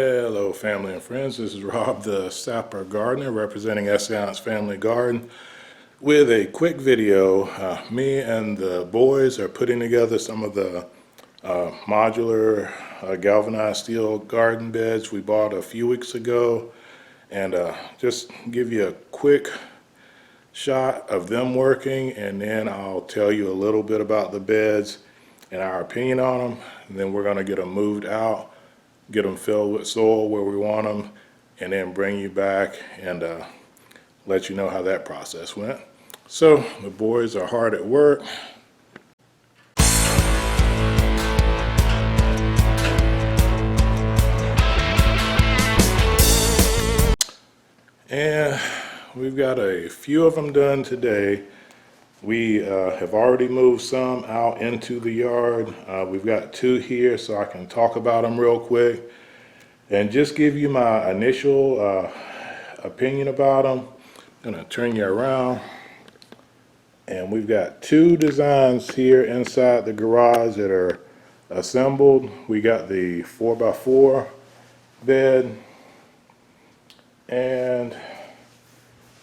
Hello family and friends, this is Rob the Sapper gardener representing Essayons Family Garden with a quick video. Me and the boys are putting together some of the modular galvanized steel garden beds we bought a few weeks ago, and just give you a quick shot of them working, and then I'll tell you a little bit about the beds and our opinion on them, and then we're going to get them moved out, get them filled with soil where we want them, and then bring you back and let you know how that process went. So the boys are hard at work. And we've got a few of them done today. We have already moved some out into the yard. We've got two here, so I can talk about them real quick and just give you my initial opinion about them. I'm going to turn you around. And we've got two designs here inside the garage that are assembled. We got the 4x4 bed, and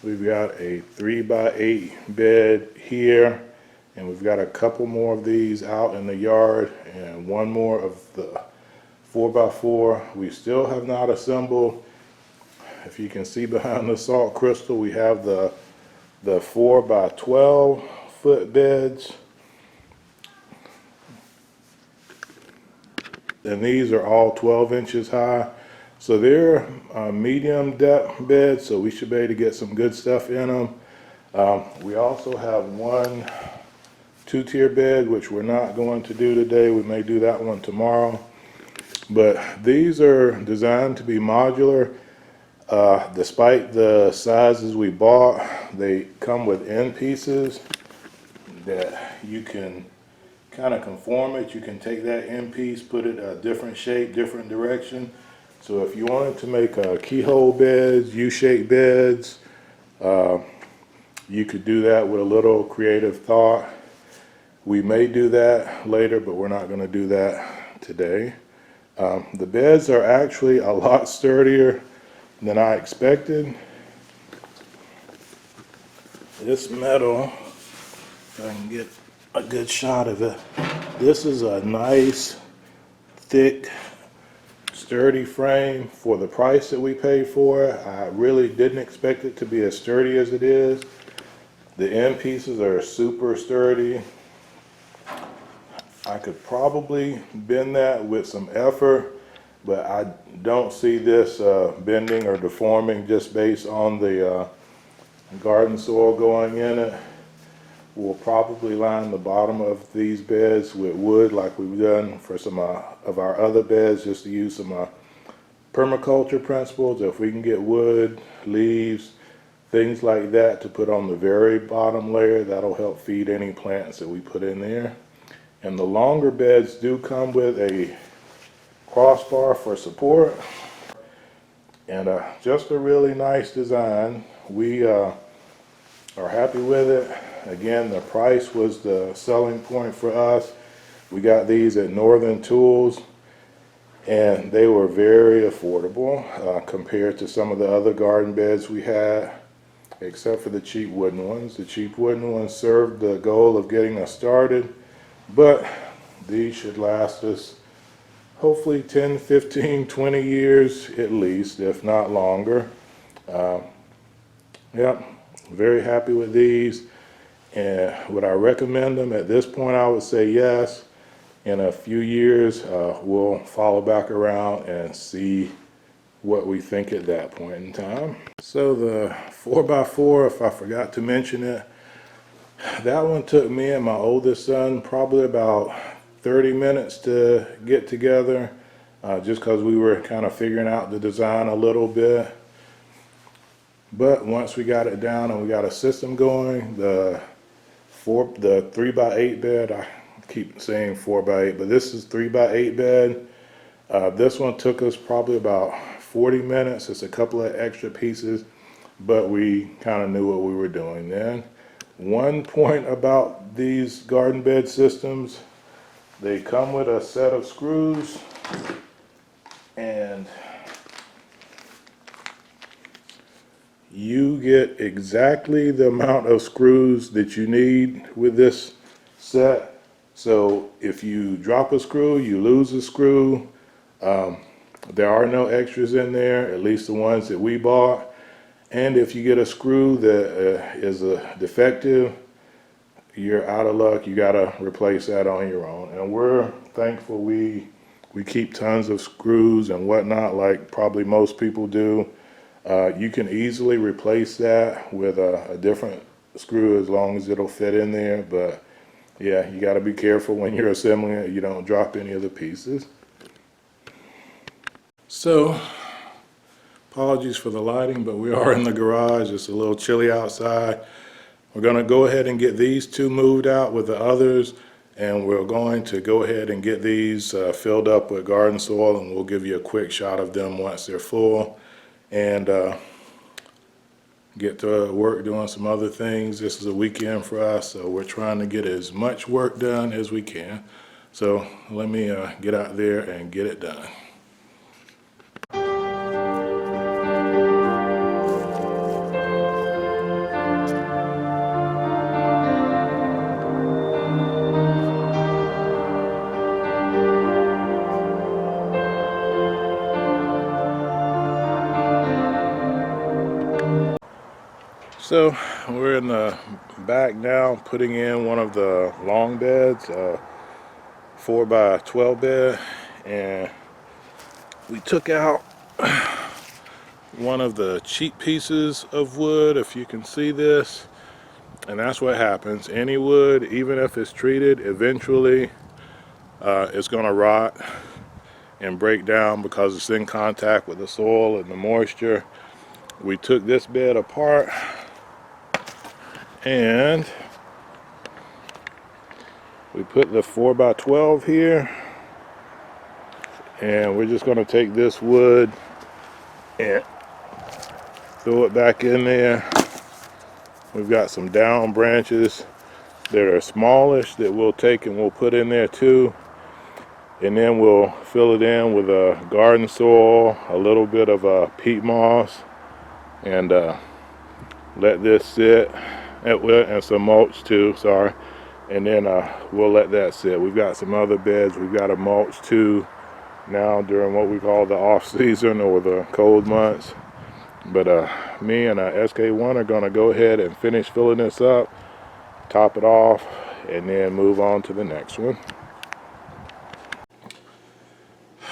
we've got a 3x8 bed here, and we've got a couple more of these out in the yard and one more of the 4x4 we still have not assembled. If you can see behind the salt crystal, we have the 4x12 foot beds, and these are all 12 inches high. So they're medium depth beds, so we should be able to get some good stuff in them. We also have one two-tier bed, which we're not going to do today. We may do that one tomorrow. But these are designed to be modular. Despite the sizes we bought, they come with end pieces that you can kind of conform it. You can take that end piece, put it a different shape, different direction. So if you wanted to make keyhole beds, U-shaped beds, you could do that with a little creative thought. We may do that later, but we're not going to do that today. The beds are actually a lot sturdier than I expected. This metal, if I can get a good shot of it, this is a nice, thick, sturdy frame for the price that we paid for it. I really didn't expect it to be as sturdy as it is. The end pieces are super sturdy. I could probably bend that with some effort, but I don't see this bending or deforming just based on the garden soil going in it. We'll probably line the bottom of these beds with wood like we've done for some of our other beds, just to use some permaculture principles. If we can get wood, leaves, things like that to put on the very bottom layer, that'll help feed any plants that we put in there. And the longer beds do come with a crossbar for support, and just a really nice design. We are happy with it. Again, the price was the selling point for us. We got these at Northern Tools, and they were very affordable compared to some of the other garden beds we had, except for the cheap wooden ones. The cheap wooden ones served the goal of getting us started, but these should last us hopefully 10, 15, 20 years at least, if not longer. Yep, very happy with these. And would I recommend them? At this point, I would say yes. In a few years, we'll follow back around and see what we think at that point in time. So the 4x4, if I forgot to mention it, that one took me and my oldest son probably about 30 minutes to get together, just because we were kind of figuring out the design a little bit. But once we got it down and we got a system going, the 3x8 bed, I keep saying 4x8, but this is 3x8 bed. This one took us probably about 40 minutes. It's a couple of extra pieces, but we kind of knew what we were doing then. One point about these garden bed systems, they come with a set of screws, and you get exactly the amount of screws that you need with this set. So if you drop a screw, you lose a screw. There are no extras in there, at least the ones that we bought. And if you get a screw that is defective, you're out of luck. You gotta replace that on your own. And we're thankful we keep tons of screws and whatnot, like probably most people do. You can easily replace that with a different screw as long as it'll fit in there. But yeah, you got to be careful when you're assembling it. You don't drop any of the pieces. So, apologies for the lighting, but we are in the garage. It's a little chilly outside. We're going to go ahead and get these two moved out with the others. And we're going to go ahead and get these filled up with garden soil, and we'll give you a quick shot of them once they're full. And get to work doing some other things. This is a weekend for us, so we're trying to get as much work done as we can. So let me get out there and get it done. So we're in the back now, putting in one of the long beds, 4x12 bed, and we took out one of the cheap pieces of wood, if you can see this, and that's what happens. Any wood, even if it's treated, eventually it's going to rot and break down because it's in contact with the soil and the moisture. We took this bed apart and we put the 4x12 here, and we're just going to take this wood and throw it back in there. We've got some down branches that are smallish that we'll take and we'll put in there too, and then we'll fill it in with a garden soil, a little bit of peat moss, and let this sit. And some mulch too, sorry. And then we'll let that sit. We've got some other beds. We've got a mulch too now during what we call the off season or the cold months. But me and SK1 are going to go ahead and finish filling this up, top it off, and then move on to the next one.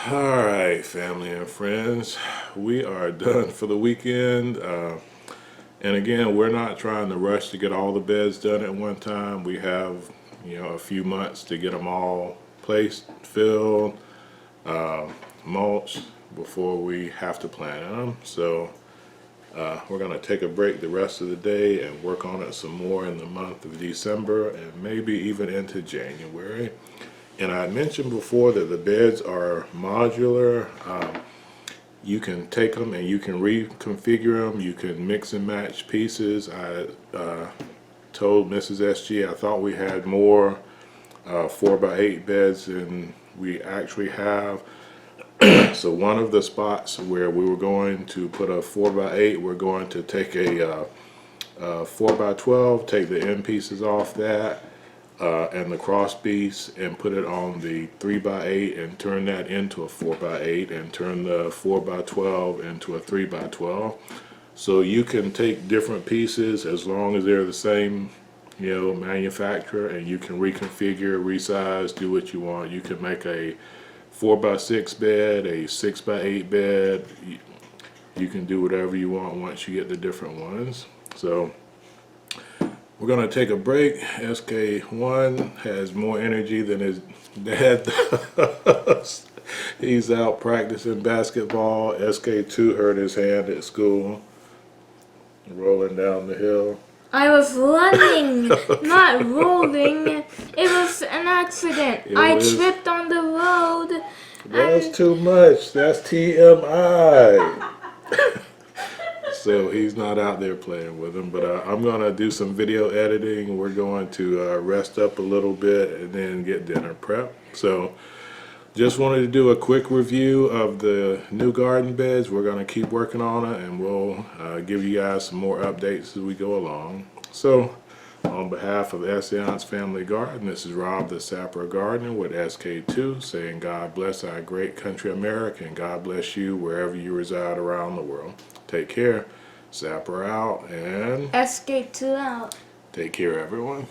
All right, family and friends, we are done for the weekend. And again, we're not trying to rush to get all the beds done at one time. We have, a few months to get them all placed, filled, mulched before we have to plant them. So we're going to take a break the rest of the day and work on it some more in the month of December and maybe even into January. And I mentioned before that the beds are modular. You can take them and you can reconfigure them. You can mix and match pieces. I told Mrs. SG I thought we had more 4x8 beds than we actually have. So one of the spots where we were going to put a 4x8, we're going to take a 4x12, take the end pieces off that, and the cross piece, and put it on the 3x8 and turn that into a 4x8 and turn the 4x12 into a 3x12. So you can take different pieces as long as they're the same manufacturer, and you can reconfigure, resize, do what you want. You can make a 4x6 bed, a 6x8 bed. You can do whatever you want once you get the different ones. So we're going to take a break. SK1 has more energy than his dad does. He's out practicing basketball. SK2 hurt his hand at school, rolling down the hill. I was running, not rolling. It was an accident. I tripped on the road. That's too much. That's TMI. So he's not out there playing with him, but I'm going to do some video editing. We're going to rest up a little bit and then get dinner prep. So just wanted to do a quick review of the new garden beds. We're going to keep working on it, and we'll give you guys some more updates as we go along. So, on behalf of Essayons Family Garden, this is Rob the Sapper Gardener with SK2 saying God bless our great country America, and God bless you wherever you reside around the world. Take care. Sapper out, and SK2 out. take care, everyone.